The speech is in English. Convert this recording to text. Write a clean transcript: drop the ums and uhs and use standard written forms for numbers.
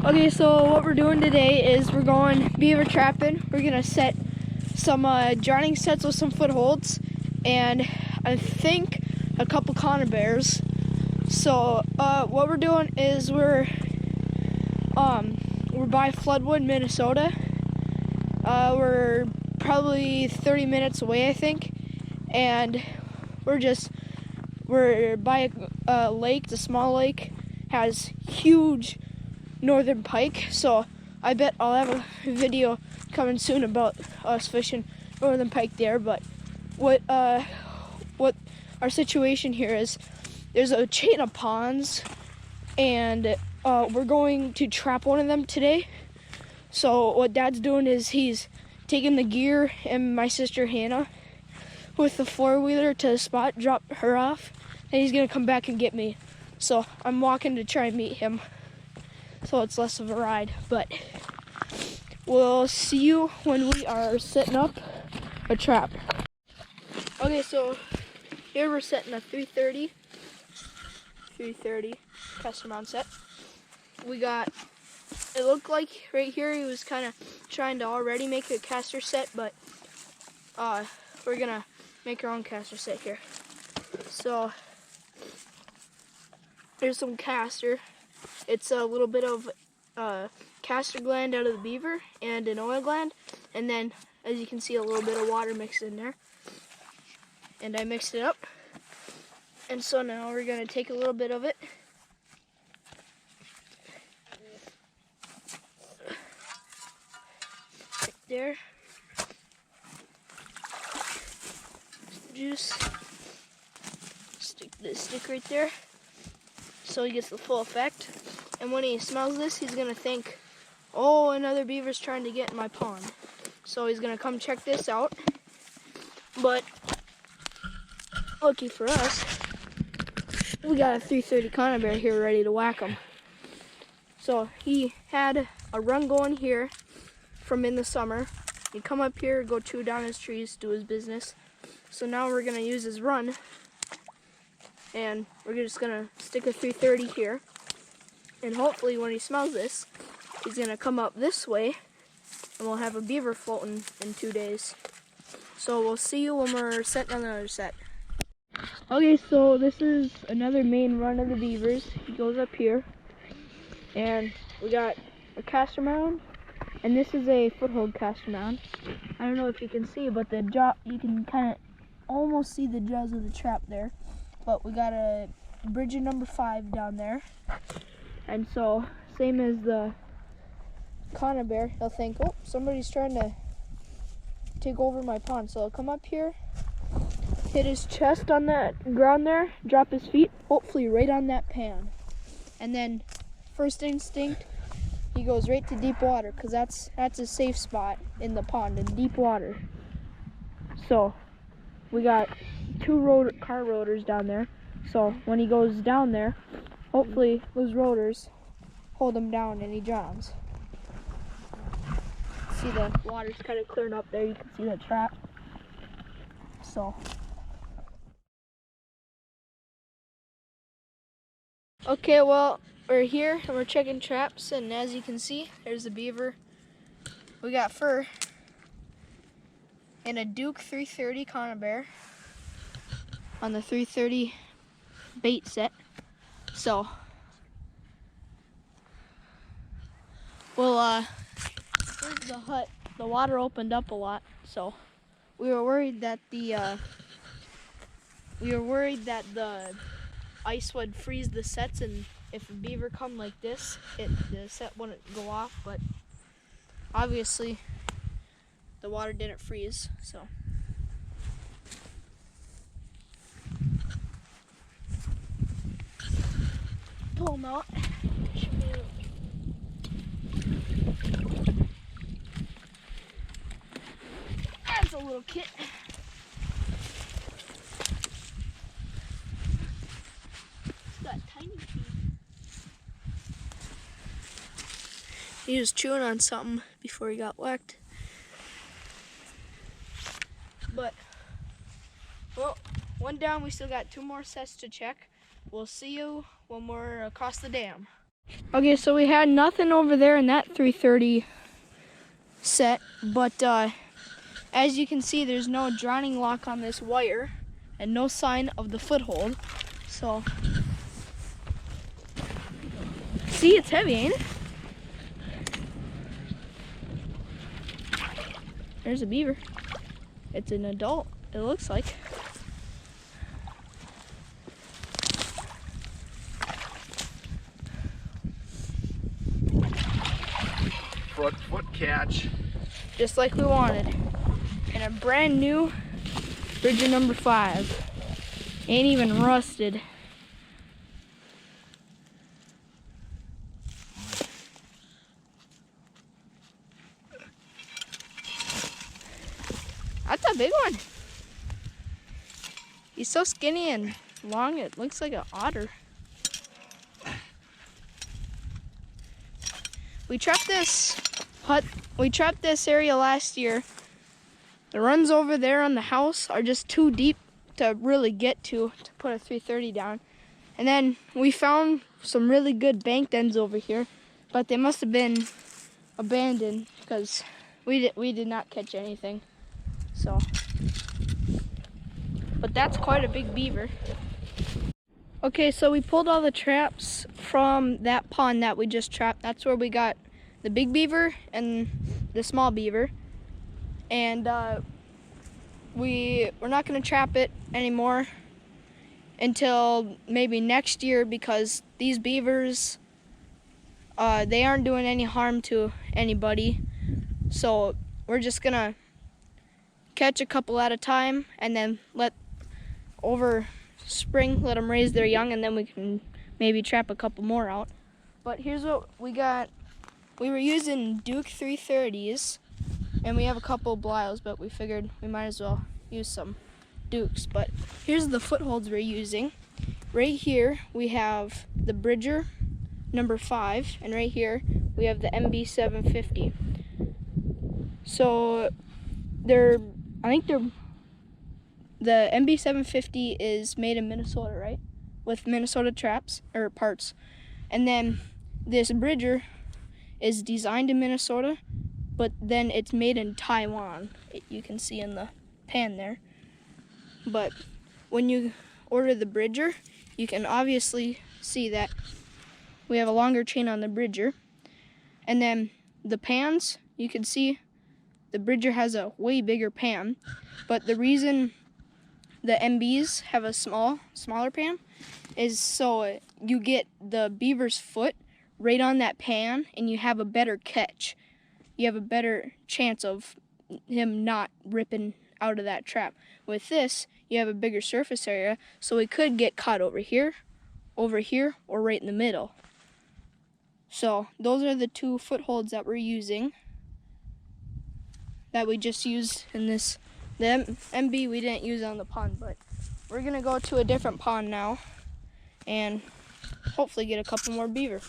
Okay, so what we're doing today is we're going beaver trapping. We're gonna set some drowning sets with some footholds, and I think a couple conibars. So what we're doing is we're by Floodwood, Minnesota. We're probably 30 minutes away, I think, and we're by a lake. The small lake has huge northern pike, so I bet I'll have a video coming soon about us fishing northern pike there. But what our situation here is, there's a chain of ponds, and we're going to trap one of them today. So what Dad's doing is he's taking the gear and my sister Hannah with the four-wheeler to the spot, drop her off, and he's gonna come back and get me. So I'm walking to try and meet him, so it's less of a ride. But we'll see you when we are setting up a trap. Okay, so here we're setting a 330 castor mound set. We got, it looked like right here he was kind of trying to already make a castor set, but we're gonna make our own castor set here. So there's some castor. It's a little bit of castor gland out of the beaver and an oil gland, and then as you can see, a little bit of water mixed in there, and I mixed it up. And so now we're gonna take a little bit of it right there, juice, stick this stick right there so he gets the full effect. And when he smells this, he's gonna think, oh, another beaver's trying to get in my pond. So he's gonna come check this out. But lucky for us, we got a 330 conibar here ready to whack him. So he had a run going here from in the summer. He'd come up here, go chew down his trees, do his business. So now we're gonna use his run, and we're just gonna stick a 330 here. And hopefully when he smells this, he's gonna come up this way, and we'll have a beaver floating in 2 days. So we'll see you when we're setting on another set. Okay, so this is another main run of the beavers. He goes up here, and we got a castor mound, and this is a foothold castor mound. I don't know if you can see, but the jaw, you can kind of almost see the jaws of the trap there. But we got a bridge of number 5 down there. And so, same as the conibar, he'll think, oh, somebody's trying to take over my pond. So he'll come up here, hit his chest on that ground there, drop his feet, hopefully right on that pan. And then, first instinct, he goes right to deep water, because that's a safe spot in the pond, in deep water. So, we got 2 car rotors down there. So when he goes down there, hopefully those rotors hold him down and he drowns. See, the water's kind of clearing up there. You can see the trap. So okay, well, we're here and we're checking traps, and as you can see, there's the beaver. We got fur and a Duke 330 conibar on the 330 bait set. So well, here's the hut. The water opened up a lot, so we were worried that the ice would freeze the sets, and if a beaver come like this, the set wouldn't go off. But obviously the water didn't freeze, so pull them out. That's a little kit. It's got tiny teeth. He was chewing on something before he got whacked. But, well, one down. We still got 2 more sets to check. We'll see you when we're across the dam. Okay, so we had nothing over there in that 330 set, but as you can see, there's no drowning lock on this wire and no sign of the foothold. So, see, it's heavy, ain't it? There's a beaver. It's an adult, it looks like. Foot catch. Just like we wanted. And a brand new Bridger number 5. Ain't even rusted. That's a big one. He's so skinny and long, it looks like an otter. We trapped this area last year. The runs over there on the house are just too deep to really get to put a 330 down. And then we found some really good bank ends over here, but they must have been abandoned because we did not catch anything. So, but that's quite a big beaver. Okay, so we pulled all the traps from that pond that we just trapped. That's where we got the big beaver and the small beaver. And we're not gonna trap it anymore until maybe next year, because these beavers, they aren't doing any harm to anybody. So we're just gonna catch a couple at a time and then over spring let them raise their young, and then we can maybe trap a couple more out. But here's what we got. We were using Duke 330s, and we have a couple Blyles, but we figured we might as well use some Dukes. But here's the footholds we're using. Right here we have the Bridger number 5, and right here we have the MB 750. So the MB 750 is made in Minnesota, right? With Minnesota traps or parts. And then this Bridger is designed in Minnesota, but then it's made in Taiwan. You can see in the pan there. But when you order the Bridger, you can obviously see that we have a longer chain on the Bridger. And then the pans, you can see the Bridger has a way bigger pan, but the reason the MBs have a smaller pan is so you get the beaver's foot right on that pan and you have a better catch. You have a better chance of him not ripping out of that trap. With this, you have a bigger surface area, so he could get caught over here, or right in the middle. So those are the 2 footholds that we're using, that we just used in this. The MB we didn't use on the pond, but we're gonna go to a different pond now and hopefully get a couple more beaver.